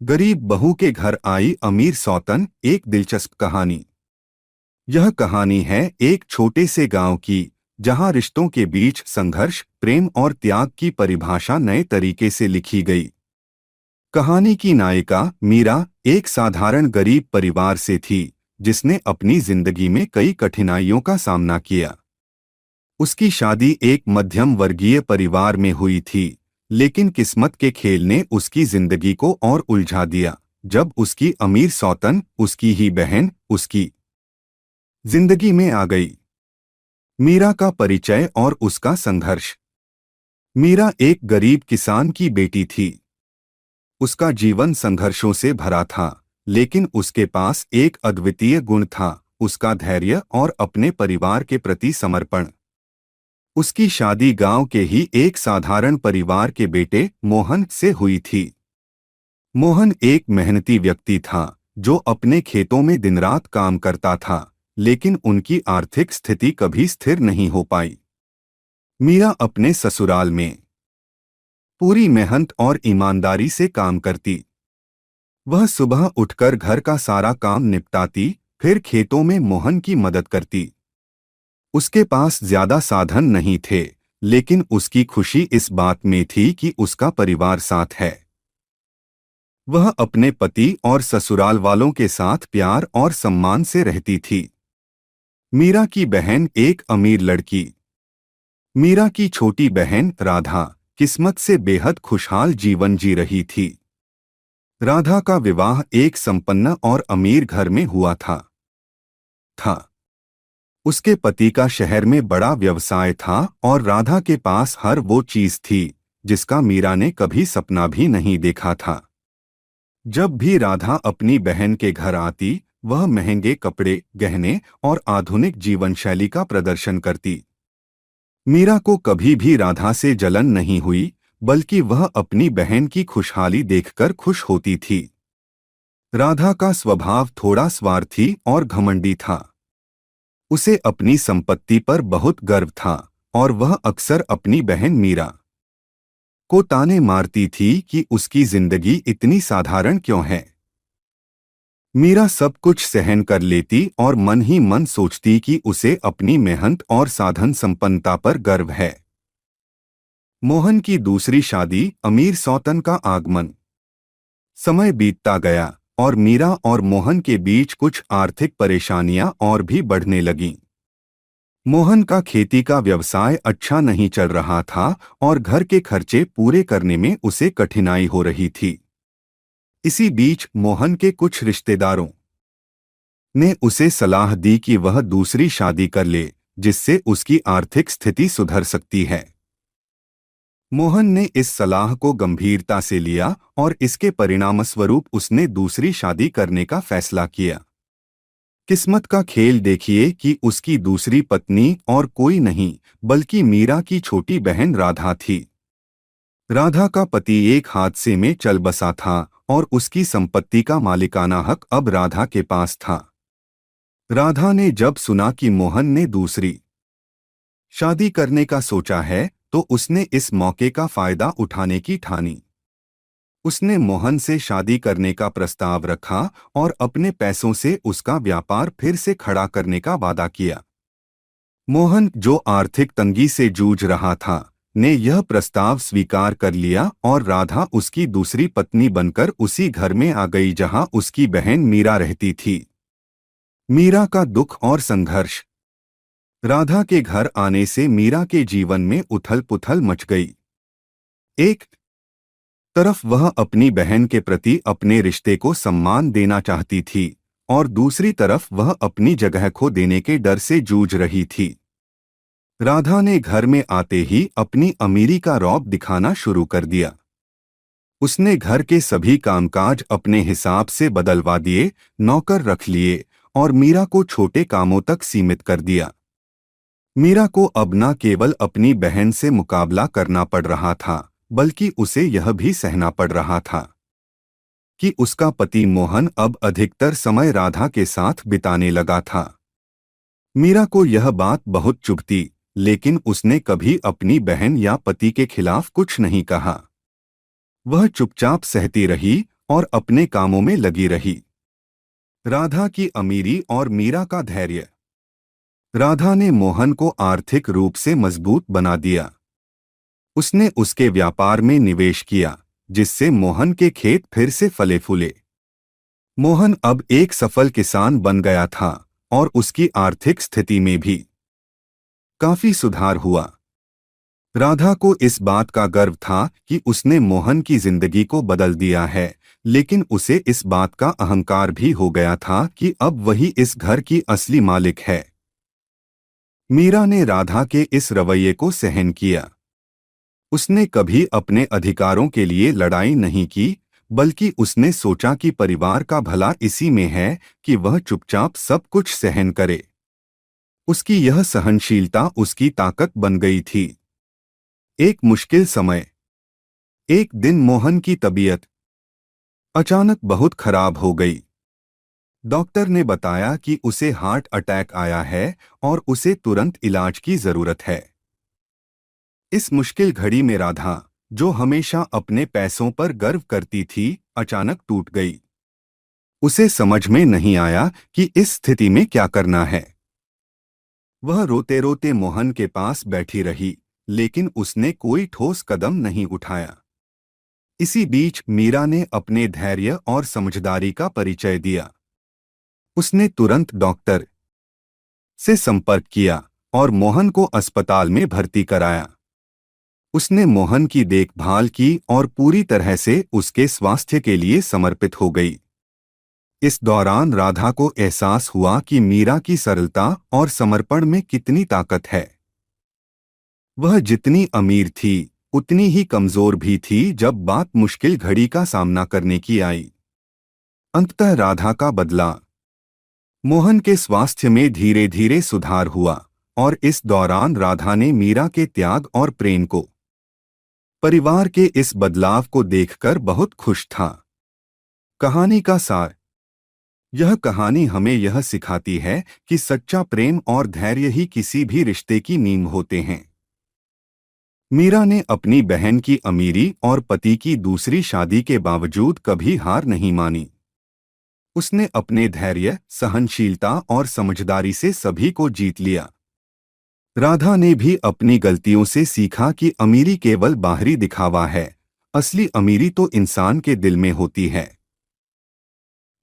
गरीब बहू के घर आई अमीर सौतन। एक दिलचस्प कहानी। यह कहानी है एक छोटे से गांव की, जहां रिश्तों के बीच संघर्ष, प्रेम और त्याग की परिभाषा नए तरीके से लिखी गई। कहानी की नायिका मीरा एक साधारण गरीब परिवार से थी, जिसने अपनी जिंदगी में कई कठिनाइयों का सामना किया। उसकी शादी एक मध्यम वर्गीय परिवार में हुई थी, लेकिन किस्मत के खेल ने उसकी जिंदगी को और उलझा दिया जब उसकी अमीर सौतन, उसकी ही बहन, उसकी जिंदगी में आ गई। मीरा का परिचय और उसका संघर्ष। मीरा एक गरीब किसान की बेटी थी। उसका जीवन संघर्षों से भरा था, लेकिन उसके पास एक अद्वितीय गुण था, उसका धैर्य और अपने परिवार के प्रति समर्पण। उसकी शादी गांव के ही एक साधारण परिवार के बेटे मोहन से हुई थी। मोहन एक मेहनती व्यक्ति था, जो अपने खेतों में दिन रात काम करता था, लेकिन उनकी आर्थिक स्थिति कभी स्थिर नहीं हो पाई। मीरा अपने ससुराल में पूरी मेहनत और ईमानदारी से काम करती। वह सुबह उठकर घर का सारा काम निपटाती, फिर खेतों में मोहन की मदद करती। उसके पास ज्यादा साधन नहीं थे, लेकिन उसकी खुशी इस बात में थी कि उसका परिवार साथ है। वह अपने पति और ससुराल वालों के साथ प्यार और सम्मान से रहती थी। मीरा की बहन एक अमीर लड़की। मीरा की छोटी बहन राधा किस्मत से बेहद खुशहाल जीवन जी रही थी। राधा का विवाह एक संपन्न और अमीर घर में हुआ था। उसके पति का शहर में बड़ा व्यवसाय था और राधा के पास हर वो चीज थी जिसका मीरा ने कभी सपना भी नहीं देखा था। जब भी राधा अपनी बहन के घर आती, वह महंगे कपड़े, गहने और आधुनिक जीवन शैली का प्रदर्शन करती। मीरा को कभी भी राधा से जलन नहीं हुई, बल्कि वह अपनी बहन की खुशहाली देखकर खुश होती थी। राधा का स्वभाव थोड़ा स्वार्थी और घमंडी था। उसे अपनी संपत्ति पर बहुत गर्व था और वह अक्सर अपनी बहन मीरा को ताने मारती थी कि उसकी जिंदगी इतनी साधारण क्यों है। मीरा सब कुछ सहन कर लेती और मन ही मन सोचती कि उसे अपनी मेहनत और साधन संपन्नता पर गर्व है। मोहन की दूसरी शादी, अमीर सौतन का आगमन। समय बीतता गया और मीरा और मोहन के बीच कुछ आर्थिक परेशानियां और भी बढ़ने लगीं। मोहन का खेती का व्यवसाय अच्छा नहीं चल रहा था और घर के खर्चे पूरे करने में उसे कठिनाई हो रही थी। इसी बीच मोहन के कुछ रिश्तेदारों ने उसे सलाह दी कि वह दूसरी शादी कर ले, जिससे उसकी आर्थिक स्थिति सुधर सकती है। मोहन ने इस सलाह को गंभीरता से लिया और इसके परिणामस्वरूप उसने दूसरी शादी करने का फैसला किया। किस्मत का खेल देखिए कि उसकी दूसरी पत्नी और कोई नहीं, बल्कि मीरा की छोटी बहन राधा थी। राधा का पति एक हादसे में चल बसा था और उसकी संपत्ति का मालिकाना हक अब राधा के पास था। राधा ने जब सुना कि मोहन ने दूसरी शादी करने का सोचा है, तो उसने इस मौके का फायदा उठाने की ठानी। उसने मोहन से शादी करने का प्रस्ताव रखा और अपने पैसों से उसका व्यापार फिर से खड़ा करने का वादा किया। मोहन, जो आर्थिक तंगी से जूझ रहा था, ने यह प्रस्ताव स्वीकार कर लिया और राधा उसकी दूसरी पत्नी बनकर उसी घर में आ गई जहां उसकी बहन मीरा रहती थी। मीरा का दुख और संघर्ष। राधा के घर आने से मीरा के जीवन में उथल-पुथल मच गई। एक तरफ वह अपनी बहन के प्रति अपने रिश्ते को सम्मान देना चाहती थी और दूसरी तरफ वह अपनी जगह खो देने के डर से जूझ रही थी। राधा ने घर में आते ही अपनी अमीरी का रौब दिखाना शुरू कर दिया। उसने घर के सभी कामकाज अपने हिसाब से बदलवा दिए, नौकर रख लिए और मीरा को छोटे कामों तक सीमित कर दिया। मीरा को अब न केवल अपनी बहन से मुकाबला करना पड़ रहा था, बल्कि उसे यह भी सहना पड़ रहा था कि उसका पति मोहन अब अधिकतर समय राधा के साथ बिताने लगा था। मीरा को यह बात बहुत चुभती, लेकिन उसने कभी अपनी बहन या पति के खिलाफ कुछ नहीं कहा। वह चुपचाप सहती रही और अपने कामों में लगी रही। राधा की अमीरी और मीरा का धैर्य। राधा ने मोहन को आर्थिक रूप से मजबूत बना दिया। उसने उसके व्यापार में निवेश किया, जिससे मोहन के खेत फिर से फले फूले। मोहन अब एक सफल किसान बन गया था और उसकी आर्थिक स्थिति में भी काफी सुधार हुआ। राधा को इस बात का गर्व था कि उसने मोहन की जिंदगी को बदल दिया है, लेकिन उसे इस बात का अहंकार भी हो गया था कि अब वही इस घर की असली मालिक है। मीरा ने राधा के इस रवैये को सहन किया। उसने कभी अपने अधिकारों के लिए लड़ाई नहीं की, बल्कि उसने सोचा कि परिवार का भला इसी में है कि वह चुपचाप सब कुछ सहन करे। उसकी यह सहनशीलता उसकी ताकत बन गई थी। एक मुश्किल समय। एक दिन मोहन की तबीयत अचानक बहुत खराब हो गई। डॉक्टर ने बताया कि उसे हार्ट अटैक आया है और उसे तुरंत इलाज की जरूरत है। इस मुश्किल घड़ी में राधा, जो हमेशा अपने पैसों पर गर्व करती थी, अचानक टूट गई। उसे समझ में नहीं आया कि इस स्थिति में क्या करना है। वह रोते रोते मोहन के पास बैठी रही, लेकिन उसने कोई ठोस कदम नहीं उठाया। इसी बीच मीरा ने अपने धैर्य और समझदारी का परिचय दिया। उसने तुरंत डॉक्टर से संपर्क किया और मोहन को अस्पताल में भर्ती कराया। उसने मोहन की देखभाल की और पूरी तरह से उसके स्वास्थ्य के लिए समर्पित हो गई। इस दौरान राधा को एहसास हुआ कि मीरा की सरलता और समर्पण में कितनी ताकत है। वह जितनी अमीर थी, उतनी ही कमजोर भी थी जब बात मुश्किल घड़ी का सामना करने की आई। अंततः राधा का बदला। मोहन के स्वास्थ्य में धीरे धीरे सुधार हुआ और इस दौरान राधा ने मीरा के त्याग और प्रेम को, परिवार के इस बदलाव को देखकर बहुत खुश था। कहानी का सार। यह कहानी हमें यह सिखाती है कि सच्चा प्रेम और धैर्य ही किसी भी रिश्ते की नींव होते हैं। मीरा ने अपनी बहन की अमीरी और पति की दूसरी शादी के बावजूद कभी हार नहीं मानी। उसने अपने धैर्य, सहनशीलता और समझदारी से सभी को जीत लिया। राधा ने भी अपनी गलतियों से सीखा कि अमीरी केवल बाहरी दिखावा है, असली अमीरी तो इंसान के दिल में होती है।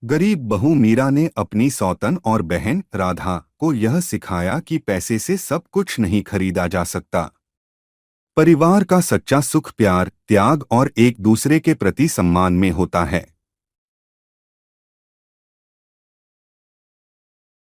गरीब बहू मीरा ने अपनी सौतन और बहन राधा को यह सिखाया कि पैसे से सब कुछ नहीं खरीदा जा सकता। परिवार का सच्चा सुख प्यार, त्याग और एक दूसरे के प्रति सम्मान में होता है।